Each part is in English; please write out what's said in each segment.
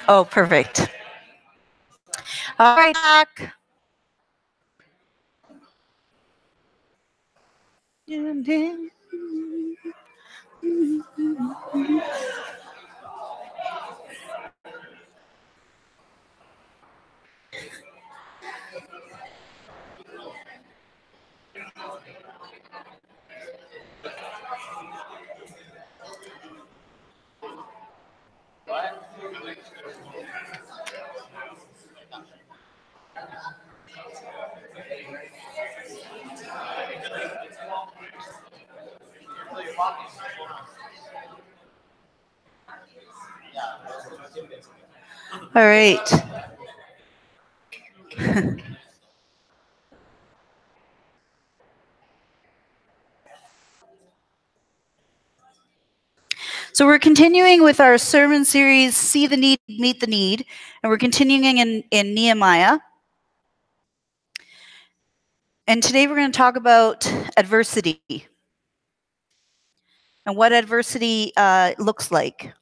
Oh, perfect. All right, back. All right. So we're continuing with our sermon series, See the Need, Meet the Need. And we're continuing in Nehemiah. And today we're going to talk about adversity and what adversity looks like.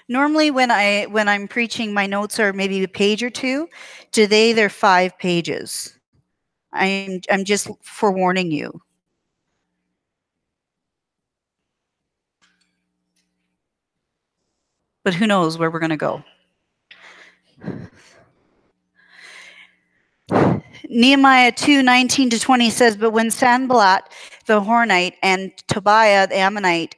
Normally when I'm preaching, my notes are maybe a page or two. Today they're 5 pages. I'm just forewarning you. But who knows where we're going to go. Nehemiah 2:19-20 says, but when Sanballat the Hornite and Tobiah the Ammonite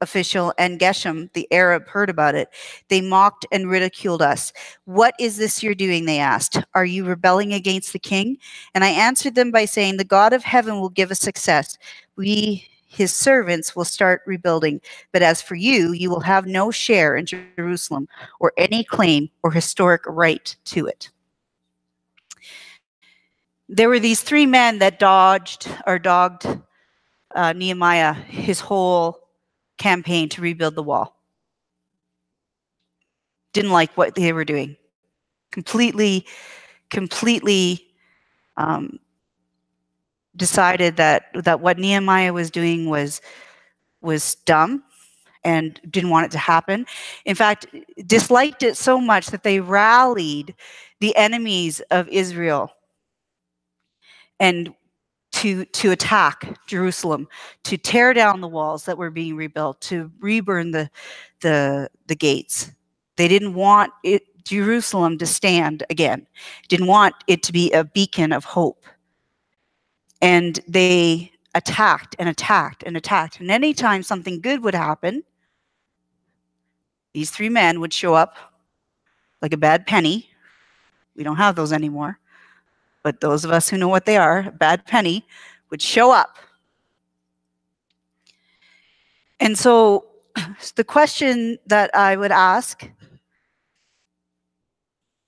official and Geshem the Arab heard about it, they mocked and ridiculed us. What is this you're doing? They asked. Are you rebelling against the king? And I answered them by saying, the God of heaven will give us success. We, his servants, will start rebuilding. But as for you, you will have no share in Jerusalem or any claim or historic right to it. There were these 3 men that dogged Nehemiah his whole campaign to rebuild the wall. Didn't like what they were doing. Completely decided that what Nehemiah was doing was dumb and didn't want it to happen. In fact, disliked it so much that they rallied the enemies of Israel and to attack Jerusalem, to tear down the walls that were being rebuilt, to reburn the gates. They didn't want Jerusalem to stand again. Didn't want it to be a beacon of hope. And they attacked and attacked and attacked. And anytime something good would happen, these 3 men would show up like a bad penny. We don't have those anymore. But those of us who know what they are, a bad penny, would show up. And so the question that I would ask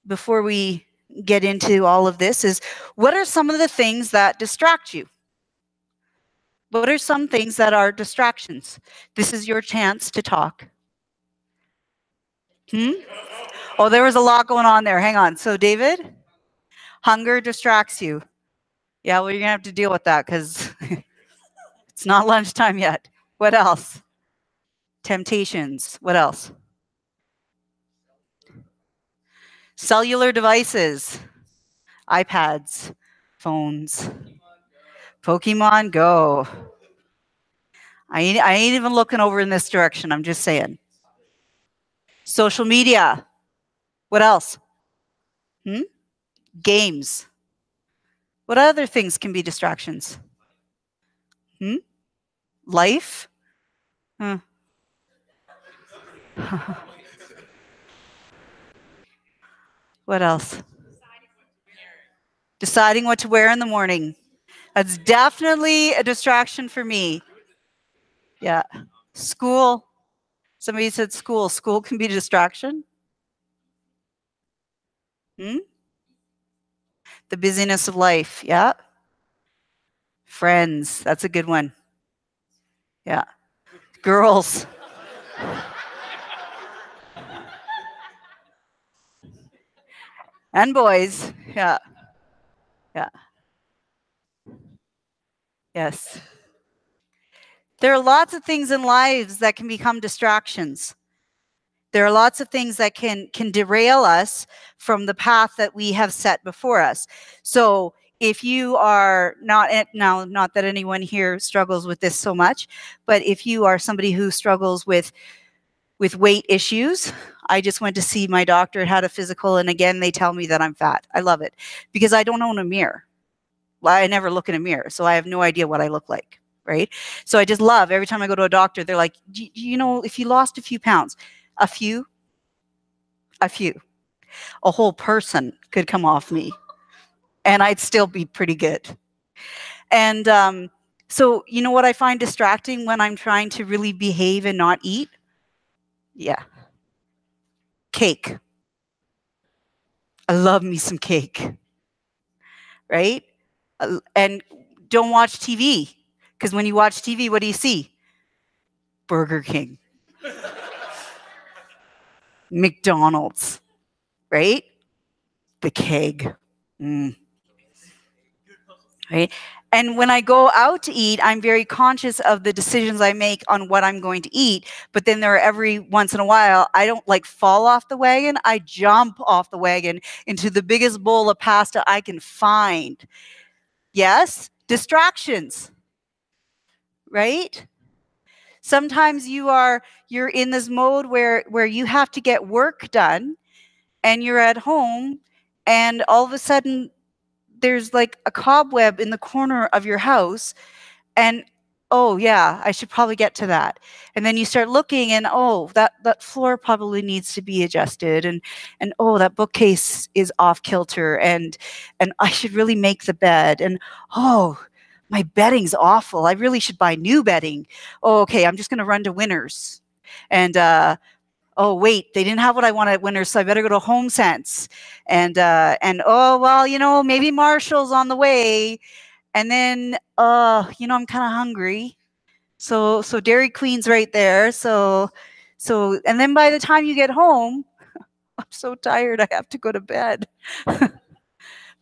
before we get into all of this is, what are some of the things that distract you? What are some things that are distractions? This is your chance to talk. Oh, there was a lot going on there. Hang on. So, David, hunger distracts you. Yeah, well, you're going to have to deal with that because it's not lunchtime yet. What else? Temptations. What else? Cellular devices. iPads. Phones. Pokemon Go. I ain't even looking over in this direction. I'm just saying. Social media. What else? Games. What other things can be distractions? Life? What else? Deciding what to wear in the morning. That's definitely a distraction for me. Yeah. School. Somebody said school. School can be a distraction. The busyness of life. Yeah. Friends. That's a good one. Yeah. Girls. And boys. Yeah. Yeah. Yes. There are lots of things in lives that can become distractions. There are lots of things that can derail us from the path that we have set before us. So if you are not that anyone here struggles with this so much, but if you are somebody who struggles with weight issues, I just went to see my doctor, had a physical, and again, they tell me that I'm fat. I love it because I don't own a mirror. I never look in a mirror, so I have no idea what I look like, right? So I just love every time I go to a doctor, they're like, you know, if you lost a few pounds, a few, a whole person could come off me and I'd still be pretty good. And so, you know what I find distracting when I'm trying to really behave and not eat? Yeah. Cake. I love me some cake, right? And don't watch TV, because when you watch TV, what do you see? Burger King. McDonald's, right? The keg. Right? And when I go out to eat, I'm very conscious of the decisions I make on what I'm going to eat. But then there are every once in a while, I don't like fall off the wagon. I jump off the wagon into the biggest bowl of pasta I can find. Yes, distractions, right? Sometimes you're in this mode where you have to get work done and you're at home and all of a sudden there's like a cobweb in the corner of your house and oh yeah, I should probably get to that. And then you start looking and oh, that floor probably needs to be adjusted and oh, that bookcase is off kilter and I should really make the bed and oh, my bedding's awful. I really should buy new bedding. Oh, okay, I'm just going to run to Winners. And oh wait, they didn't have what I wanted at Winners, so I better go to HomeSense. And oh well, you know, maybe Marshall's on the way. And then you know, I'm kind of hungry. So Dairy Queen's right there. So and then by the time you get home, I'm so tired I have to go to bed.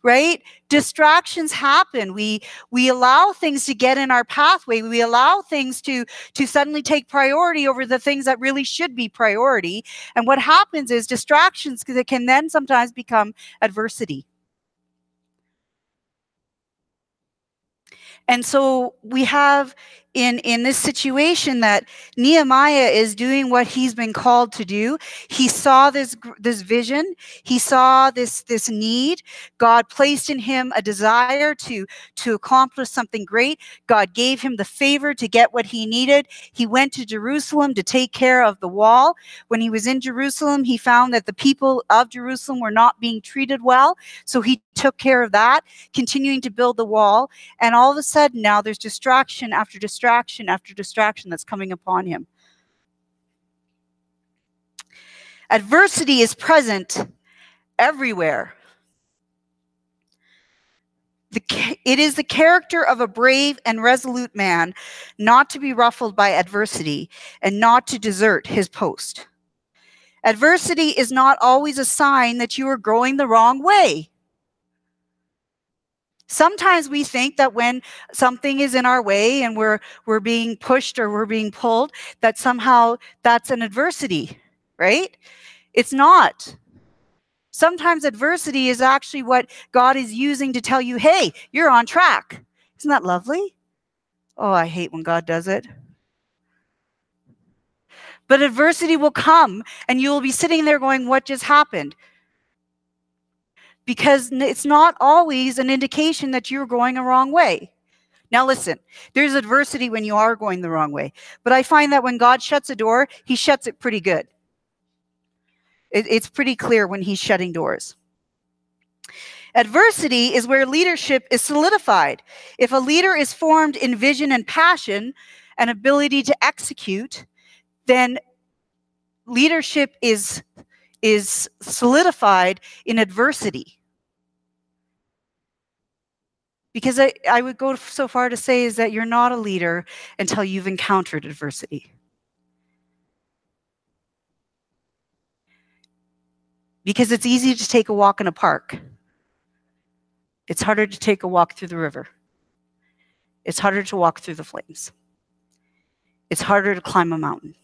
Right? Distractions happen. We allow things to get in our pathway. We allow things to suddenly take priority over the things that really should be priority. And what happens is distractions, because it can then sometimes become adversity. And so we have in this situation that Nehemiah is doing what he's been called to do. He saw this vision. He saw this need. God placed in him a desire to accomplish something great. God gave him the favor to get what he needed. He went to Jerusalem to take care of the wall. When he was in Jerusalem, he found that the people of Jerusalem were not being treated well. So he took care of that, continuing to build the wall. And all of a sudden now there's distraction after distraction after distraction that's coming upon him. Adversity is everywhere. It is the character of a brave and resolute man not to be ruffled by adversity and not to desert his post. Adversity is not always a sign that you are going the wrong way. Sometimes we think that when something is in our way and we're being pushed or we're being pulled, that somehow that's an adversity, right? It's not. Sometimes adversity is actually what God is using to tell you, hey, you're on track. Isn't that lovely? Oh, I hate when God does it. But adversity will come and you will be sitting there going, what just happened? Because it's not always an indication that you're going a wrong way. Now listen, there's adversity when you are going the wrong way. But I find that when God shuts a door, he shuts it pretty good. It's pretty clear when he's shutting doors. Adversity is where leadership is solidified. If a leader is formed in vision and passion and ability to execute, then leadership is solidified in adversity. Because I would go so far to say is that you're not a leader until you've encountered adversity. Because it's easy to take a walk in a park. It's harder to take a walk through the river. It's harder to walk through the flames. It's harder to climb a mountain.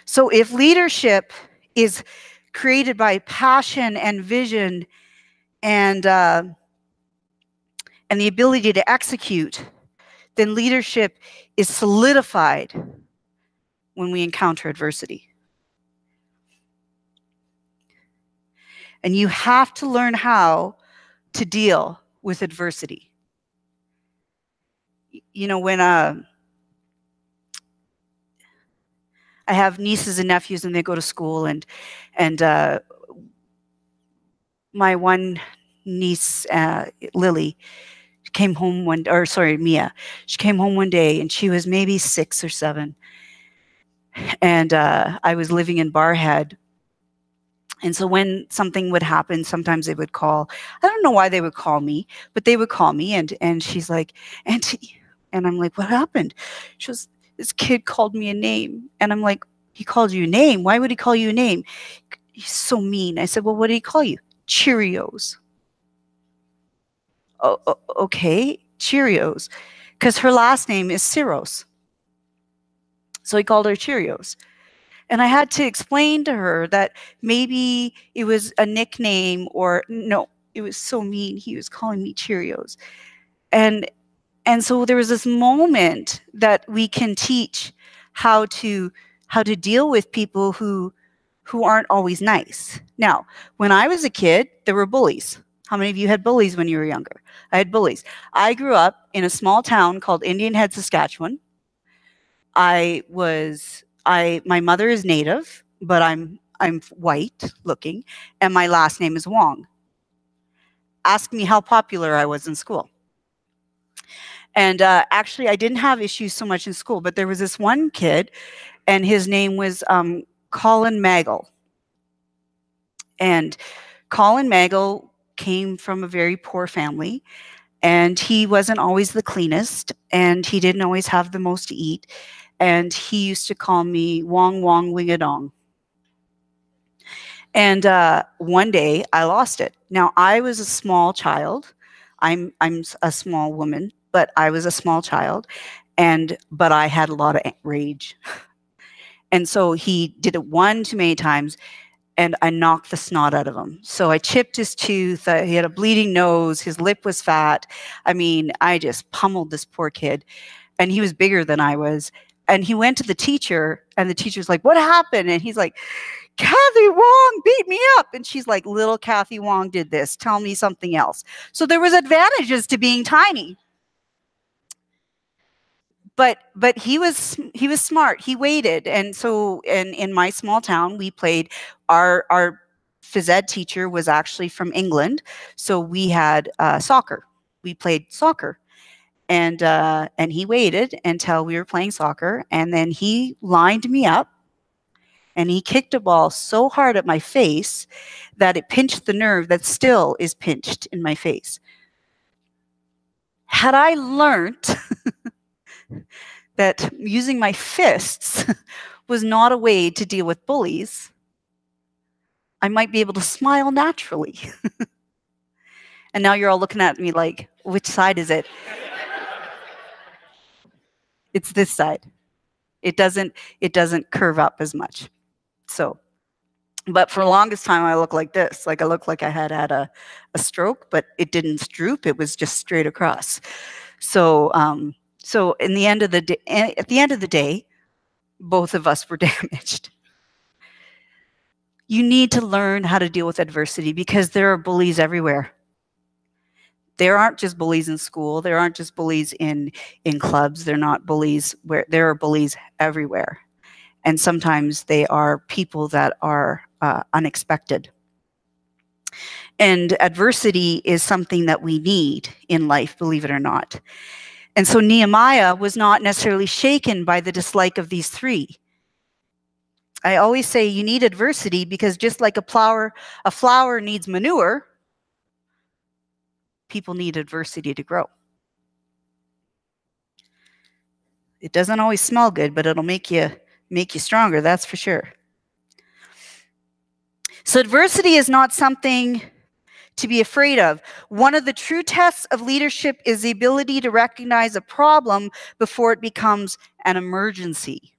So if leadership is created by passion and vision and the ability to execute, then leadership is solidified when we encounter adversity. And you have to learn how to deal with adversity. You know, when I have nieces and nephews and they go to school, and my one niece, Lily, came home Mia, she came home one day and she was maybe 6 or 7. And I was living in Barhead. And so when something would happen, sometimes they would call. I don't know why they would call me, but they would call me, and she's like, "Auntie," and I'm like, "What happened?" She goes, "This kid called me a name." And I'm like, "He called you a name? Why would he call you a name?" "He's so mean." I said, "Well, what did he call you?" "Cheerios." "Oh, okay, Cheerios," because her last name is Ciros. So he called her Cheerios. And I had to explain to her that maybe it was a nickname, or no, it was so mean. He was calling me Cheerios. And so there was this moment that we can teach how to deal with people who aren't always nice. Now, when I was a kid, there were bullies. How many of you had bullies when you were younger? I had bullies. I grew up in a small town called Indian Head, Saskatchewan. My mother is Native, but I'm white looking, and my last name is Wong. Ask me how popular I was in school. And actually, I didn't have issues so much in school, but there was this one kid, and his name was Colin Maggle. And Colin Maggle came from a very poor family, and he wasn't always the cleanest, and he didn't always have the most to eat. And he used to call me Wong Wong Wingadong. And one day I lost it. Now, I was a small child. I'm a small woman, but I was a small child, but I had a lot of rage. And so he did it one too many times, and I knocked the snot out of him. So I chipped his tooth. He had a bleeding nose. His lip was fat. I mean, I just pummeled this poor kid, and he was bigger than I was. And he went to the teacher, and the teacher's like, "What happened?" And he's like, "Kathy Wong beat me up." And she's like, "Little Kathy Wong did this. Tell me something else." So there was advantages to being tiny. But he was smart. He waited. And so in my small town, we played. Our phys ed teacher was actually from England, so we had soccer. We played soccer. And he waited until we were playing soccer, and then he lined me up, and he kicked a ball so hard at my face that it pinched the nerve that still is pinched in my face. Had I learned that using my fists was not a way to deal with bullies, I might be able to smile naturally. And now you're all looking at me like, which side is it? It's this side. It doesn't curve up as much. So, but for the longest time, I looked like this. Like I looked like I had a stroke, but it didn't droop. It was just straight across. So, so at the end of the day, both of us were damaged. You need to learn how to deal with adversity, because there are bullies everywhere. There aren't just bullies in school. There aren't just bullies in clubs. They're not bullies where there are bullies everywhere. And sometimes they are people that are unexpected. And adversity is something that we need in life, believe it or not. And so Nehemiah was not necessarily shaken by the dislike of these three. I always say you need adversity, because just like a flower needs manure, people need adversity to grow. It doesn't always smell good, but it'll make you stronger, that's for sure. So adversity is not something to be afraid of. One of the true tests of leadership is the ability to recognize a problem before it becomes an emergency.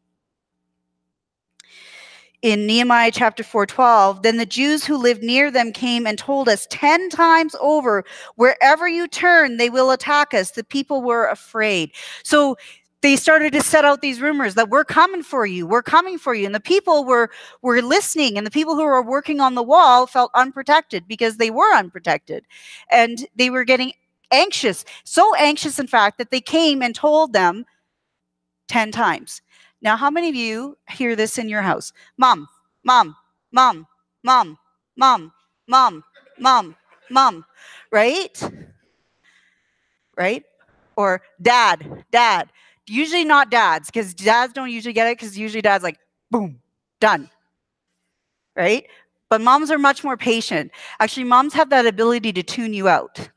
In Nehemiah chapter 4:12, then the Jews who lived near them came and told us 10 times over, wherever you turn, they will attack us. The people were afraid. So they started to set out these rumors that we're coming for you, we're coming for you. And the people were listening, and the people who were working on the wall felt unprotected because they were unprotected. And they were getting anxious, so anxious, in fact, that they came and told them 10 times. Now, how many of you hear this in your house? Mom, mom, mom, mom, mom, mom, mom, mom, right? Right? Or dad, dad. Usually not dads, because dads don't usually get it, because usually dad's like, boom, done. Right? But moms are much more patient. Actually, moms have that ability to tune you out.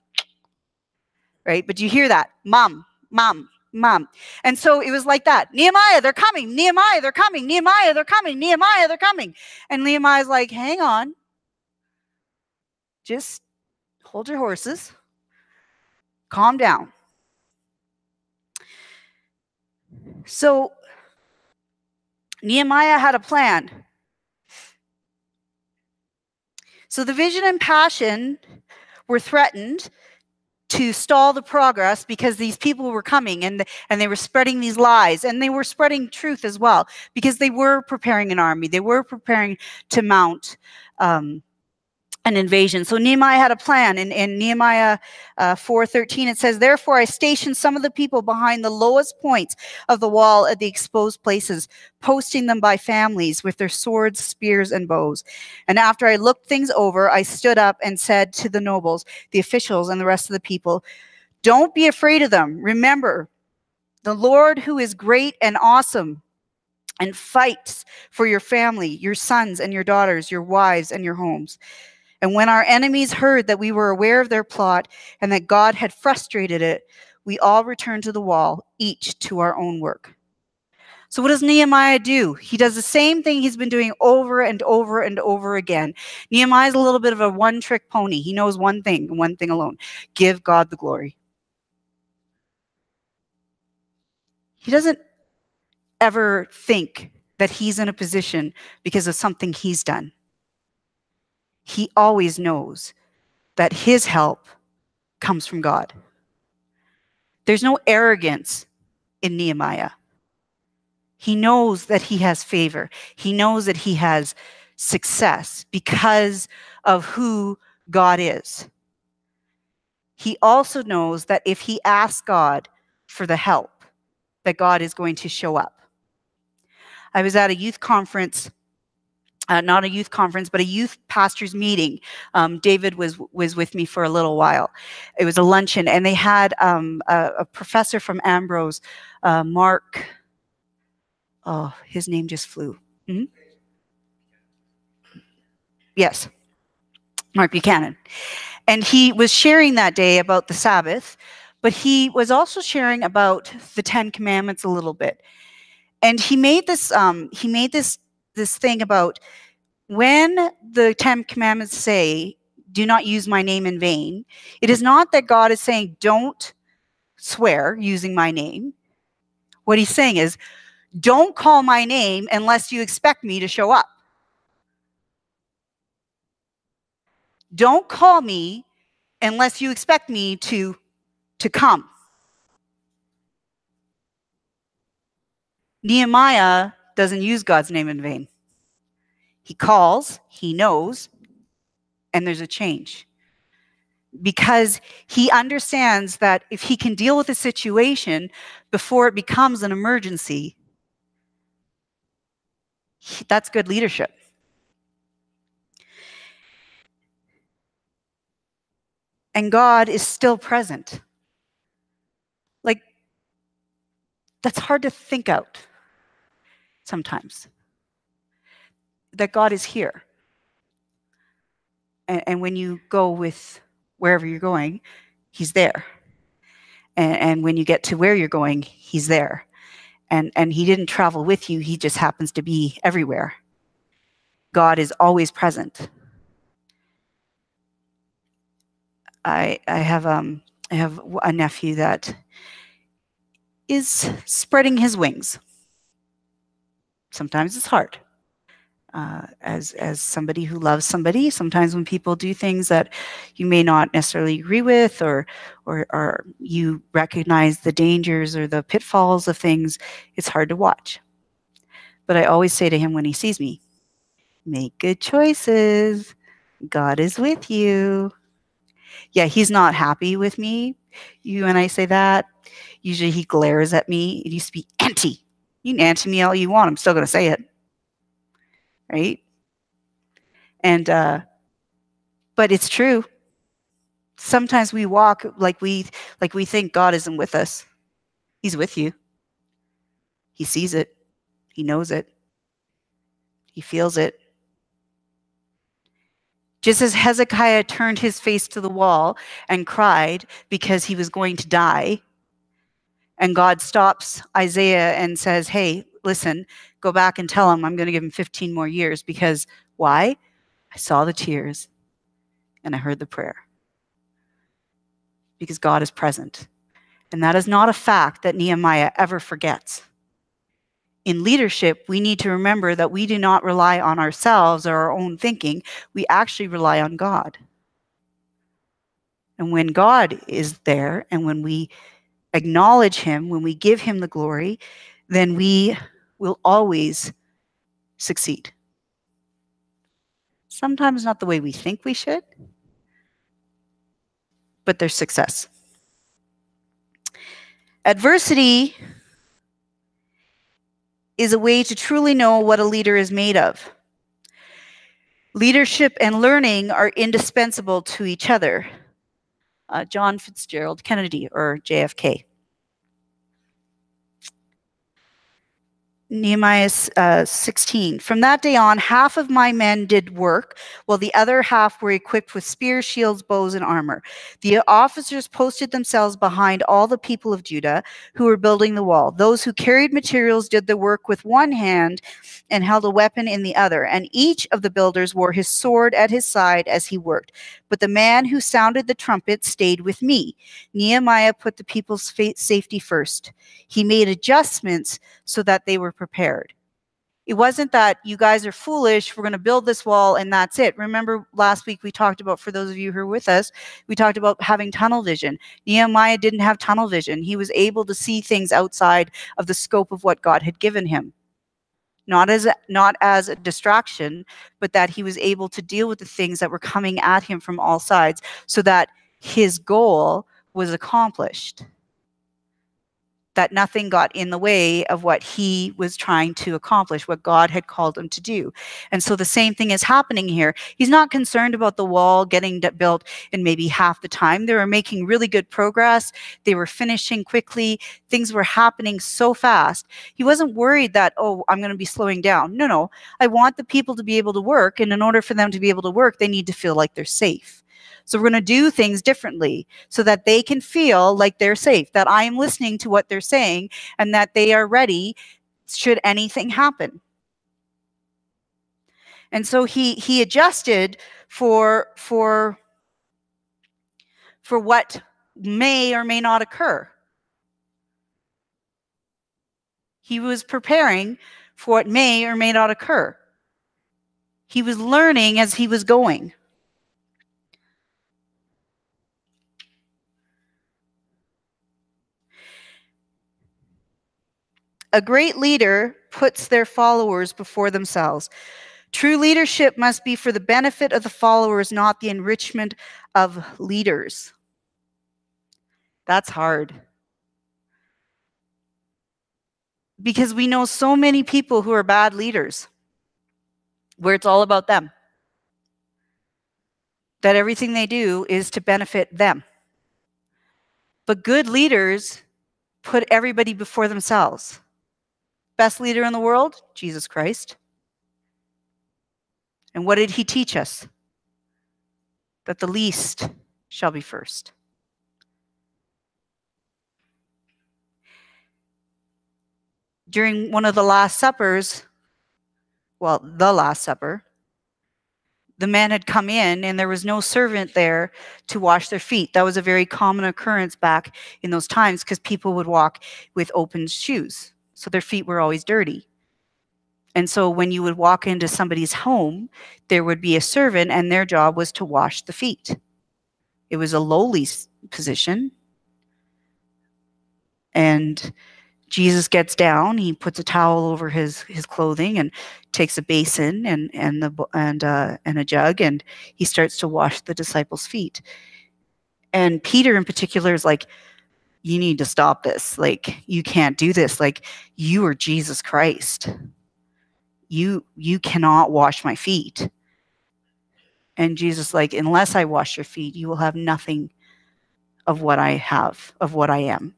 Right? But you hear that, mom, mom, mom. And so it was like that. Nehemiah, they're coming. Nehemiah, they're coming. Nehemiah, they're coming. Nehemiah, they're coming. And Nehemiah's like, hang on. Just hold your horses. Calm down. So Nehemiah had a plan. So the vision and passion were threatened to stall the progress because these people were coming and they were spreading these lies, and they were spreading truth as well, because they were preparing an army. They were preparing to mount an invasion. So Nehemiah had a plan. In Nehemiah 4:13, it says, therefore I stationed some of the people behind the lowest points of the wall at the exposed places, posting them by families with their swords, spears, and bows. And after I looked things over, I stood up and said to the nobles, the officials, and the rest of the people, don't be afraid of them. Remember, the Lord who is great and awesome and fights for your family, your sons and your daughters, your wives and your homes. And when our enemies heard that we were aware of their plot and that God had frustrated it, we all returned to the wall, each to our own work. So what does Nehemiah do? He does the same thing he's been doing over and over and over again. Nehemiah's a little bit of a one-trick pony. He knows one thing and one thing alone: give God the glory. He doesn't ever think that he's in a position because of something he's done. He always knows that his help comes from God. There's no arrogance in Nehemiah. He knows that he has favor. He knows that he has success because of who God is. He also knows that if he asks God for the help, that God is going to show up. I was at a youth conference, not a youth conference, but a youth pastors meeting. David was with me for a little while. It was a luncheon, and they had a professor from Ambrose, Mark. Oh, his name just flew. Mm-hmm. Yes, Mark Buchanan. And he was sharing that day about the Sabbath, but he was also sharing about the 10 Commandments a little bit. And he made this thing about when the 10 Commandments say, do not use my name in vain, it is not that God is saying, don't swear using my name. What he's saying is, don't call my name unless you expect me to show up. Don't call me unless you expect me to come. Nehemiah doesn't use God's name in vain. He calls, he knows, and there's a change. Because he understands that if he can deal with a situation before it becomes an emergency, that's good leadership. And God is still present. Like, that's hard to think out sometimes. That God is here. And when you go with wherever you're going, he's there. And when you get to where you're going, he's there. And he didn't travel with you, he just happens to be everywhere. God is always present. I have a nephew that is spreading his wings. Sometimes it's hard. As somebody who loves somebody, sometimes when people do things that you may not necessarily agree with, or you recognize the dangers or the pitfalls of things, it's hard to watch. But I always say to him when he sees me, make good choices. God is with you. Yeah, he's not happy with me. You and I say that. Usually he glares at me. It used to be anti. You can anti me all you want. I'm still going to say it. Right? And, but it's true. Sometimes we walk like we think God isn't with us. He's with you. He sees it. He knows it. He feels it. Just as Hezekiah turned his face to the wall and cried because he was going to die, and God stops Isaiah and says, hey, listen, go back and tell him I'm going to give him 15 more years. Because why? I saw the tears and I heard the prayer. Because God is present. And that is not a fact that Nehemiah ever forgets. In leadership, we need to remember that we do not rely on ourselves or our own thinking. We actually rely on God. And when God is there, and when we acknowledge him, when we give him the glory, then we will always succeed. Sometimes not the way we think we should, but there's success. Adversity is a way to truly know what a leader is made of. Leadership and learning are indispensable to each other. John Fitzgerald Kennedy, or JFK. Nehemiah 16. From that day on, half of my men did work, while the other half were equipped with spears, shields, bows, and armor. The officers posted themselves behind all the people of Judah who were building the wall. Those who carried materials did the work with one hand and held a weapon in the other, and each of the builders wore his sword at his side as he worked. But the man who sounded the trumpet stayed with me. Nehemiah put the people's safety first. He made adjustments so that they were prepared. It wasn't that you guys are foolish, we're going to build this wall and that's it. Remember last week we talked about, for those of you who are with us, we talked about having tunnel vision. Nehemiah didn't have tunnel vision. He was able to see things outside of the scope of what God had given him. Not as a distraction, but that he was able to deal with the things that were coming at him from all sides so that his goal was accomplished. That nothing got in the way of what he was trying to accomplish, what God had called him to do. And so the same thing is happening here. He's not concerned about the wall getting built in maybe half the time. They were making really good progress. They were finishing quickly. Things were happening so fast. He wasn't worried that, oh, I'm going to be slowing down. No. I want the people to be able to work. And in order for them to be able to work, they need to feel like they're safe. So we're going to do things differently so that they can feel like they're safe, that I am listening to what they're saying, and that they are ready should anything happen. And so he adjusted for what may or may not occur. He was preparing for what may or may not occur. He was learning as he was going. A great leader puts their followers before themselves. True leadership must be for the benefit of the followers, not the enrichment of leaders. That's hard. Because we know so many people who are bad leaders, where it's all about them. That everything they do is to benefit them. But good leaders put everybody before themselves. Best leader in the world? Jesus Christ. And what did he teach us? That the least shall be first. During one of the Last Suppers, well, the Last Supper, the men had come in and there was no servant there to wash their feet. That was a very common occurrence back in those times because people would walk with open shoes. So their feet were always dirty. And so when you would walk into somebody's home, there would be a servant and their job was to wash the feet. It was a lowly position. And Jesus gets down, he puts a towel over his clothing and takes a basin and a jug, and he starts to wash the disciples' feet. And Peter in particular is like, you need to stop this. Like, you can't do this. Like, you are Jesus Christ. You cannot wash my feet. And Jesus like, unless I wash your feet, you will have nothing of what I have, of what I am.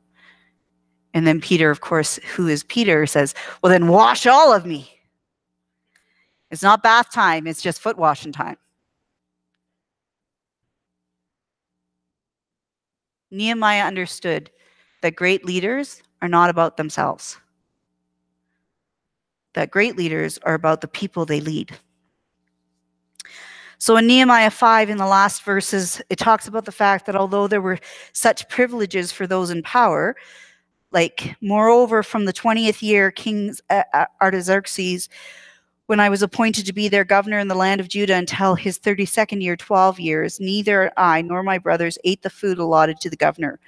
And then Peter, of course, who is Peter, says, well, then wash all of me. It's not bath time, it's just foot washing time. Nehemiah understood that great leaders are not about themselves, that great leaders are about the people they lead. So in Nehemiah 5, in the last verses, it talks about the fact that although there were such privileges for those in power, like, moreover, from the 20th year, King Artaxerxes, when I was appointed to be their governor in the land of Judah until his 32nd year, 12 years, neither I nor my brothers ate the food allotted to the governor.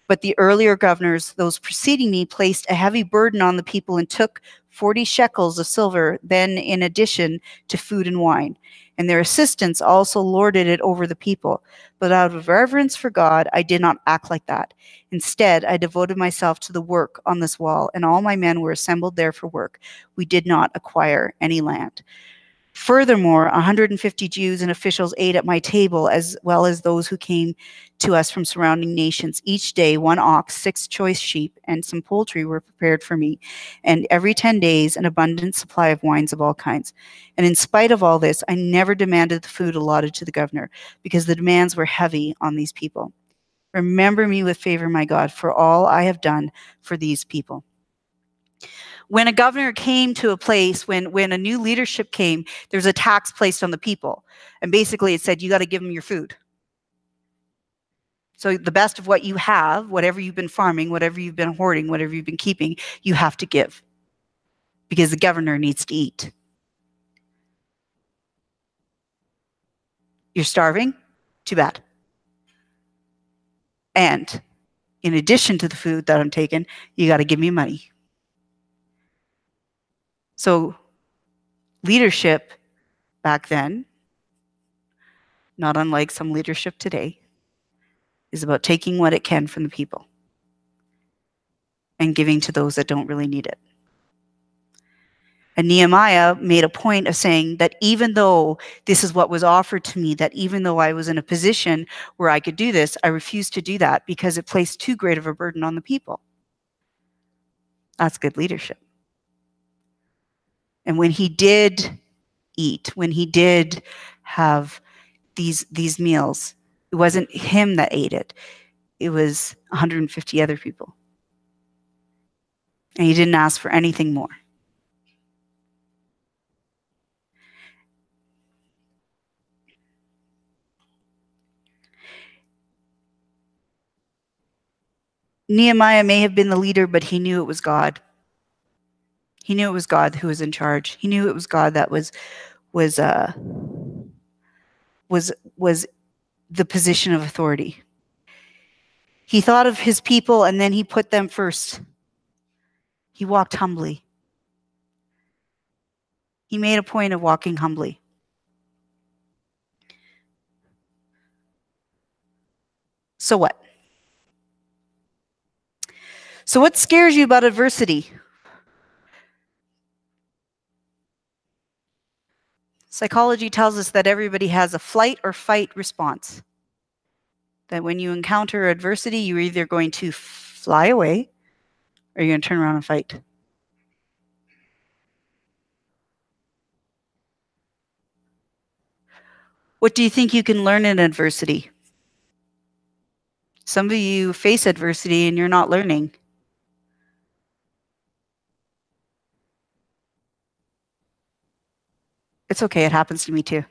But the earlier governors, those preceding me, placed a heavy burden on the people and took 40 shekels of silver, then in addition to food and wine. And their assistants also lorded it over the people. But out of reverence for God, I did not act like that. Instead, I devoted myself to the work on this wall, and all my men were assembled there for work. We did not acquire any land. Furthermore, 150 Jews and officials ate at my table, as well as those who came to us from surrounding nations. Each day, 1 ox, 6 choice sheep, and some poultry were prepared for me. And every 10 days, an abundant supply of wines of all kinds. And in spite of all this, I never demanded the food allotted to the governor, because the demands were heavy on these people. Remember me with favor, my God, for all I have done for these people. When a governor came to a place, when a new leadership came, there's a tax placed on the people. And basically it said, you got to give them your food. So the best of what you have, whatever you've been farming, whatever you've been hoarding, whatever you've been keeping, you have to give. Because the governor needs to eat. You're starving? Too bad. And in addition to the food that I'm taking, you got to give me money. So leadership back then, not unlike some leadership today, is about taking what it can from the people and giving to those that don't really need it. And Nehemiah made a point of saying that even though this is what was offered to me, that even though I was in a position where I could do this, I refused to do that because it placed too great of a burden on the people. That's good leadership. And when he did eat, when he did have these meals, it wasn't him that ate it. It was 150 other people. And he didn't ask for anything more. Nehemiah may have been the leader, but he knew it was God. He knew it was God who was in charge. He knew it was God that was the position of authority. He thought of his people and then he put them first. He walked humbly. He made a point of walking humbly. So what? So what scares you about adversity? Psychology tells us that everybody has a flight or fight response. That when you encounter adversity, you're either going to fly away or you're going to turn around and fight. What do you think you can learn in adversity? Some of you face adversity and you're not learning. It's okay, it happens to me too.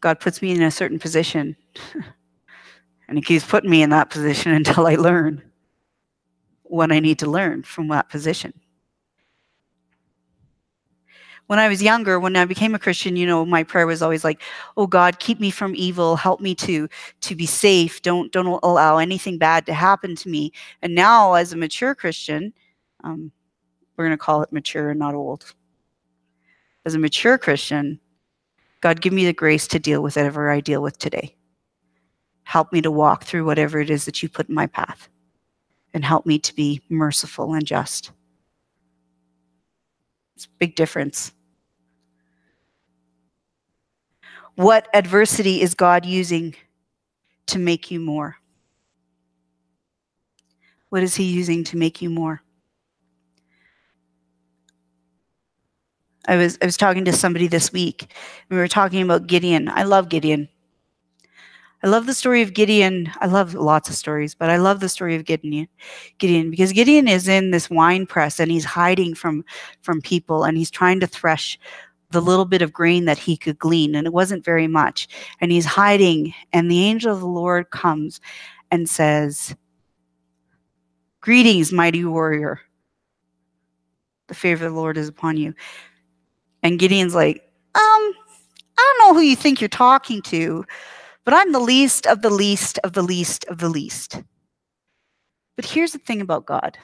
God puts me in a certain position, and he keeps putting me in that position until I learn what I need to learn from that position. When I was younger, when I became a Christian, my prayer was always like, oh God, keep me from evil. Help me to be safe. Don't allow anything bad to happen to me. And now as a mature Christian, we're going to call it mature and not old. As a mature Christian, God, give me the grace to deal with whatever I deal with today. Help me to walk through whatever it is that you put in my path, and help me to be merciful and just. It's a big difference. What adversity is God using to make you more? What is he using to make you more? I was talking to somebody this week. We were talking about Gideon. I love Gideon. I love the story of Gideon. I love lots of stories, but I love the story of Gideon because Gideon is in this wine press and he's hiding from people, and he's trying to thresh the little bit of grain that he could glean, and it wasn't very much. And he's hiding, and the angel of the Lord comes and says, "Greetings, mighty warrior. The favor of the Lord is upon you." And Gideon's like, I don't know who you think you're talking to, but I'm the least of the least of the least of the least. But here's the thing about God.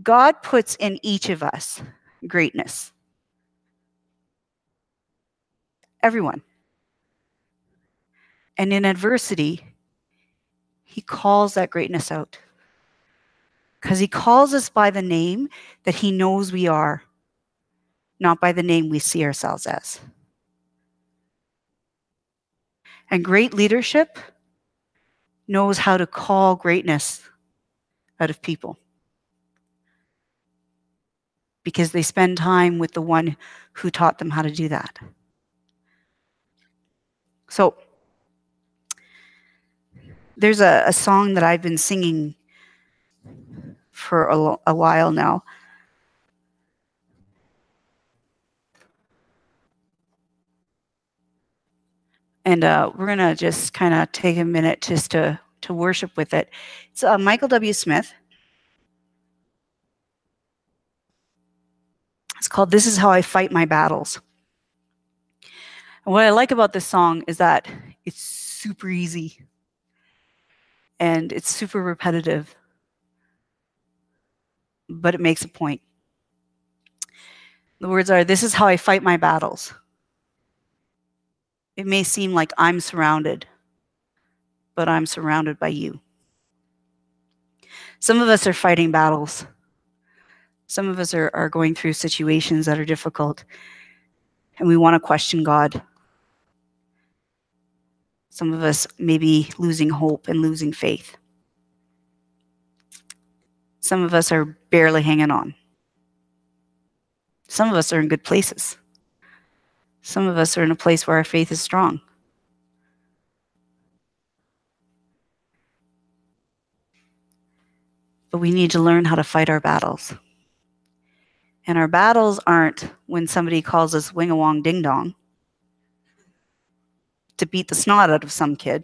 God puts in each of us greatness. Everyone. And in adversity, he calls that greatness out. Because he calls us by the name that he knows we are, not by the name we see ourselves as. And great leadership knows how to call greatness out of people, because they spend time with the one who taught them how to do that. So there's a song that I've been singing for a while now. And we're going to just kind of take a minute just to worship with it. It's Michael W. Smith. It's called "This Is How I Fight My Battles." And what I like about this song is that it's super easy and it's super repetitive, but it makes a point. The words are, "This is how I fight my battles. It may seem like I'm surrounded, but I'm surrounded by you." Some of us are fighting battles. Some of us are going through situations that are difficult, and we want to question God. Some of us may be losing hope and losing faith. Some of us are barely hanging on. Some of us are in good places. Some of us are in a place where our faith is strong. But we need to learn how to fight our battles. And our battles aren't when somebody calls us wing-a-wong ding-dong to beat the snot out of some kid,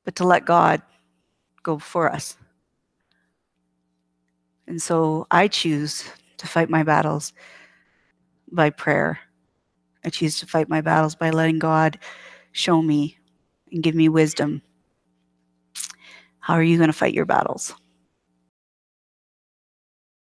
but to let God go before us. And so I choose to fight my battles by prayer. I choose to fight my battles by letting God show me and give me wisdom. How are you going to fight your battles?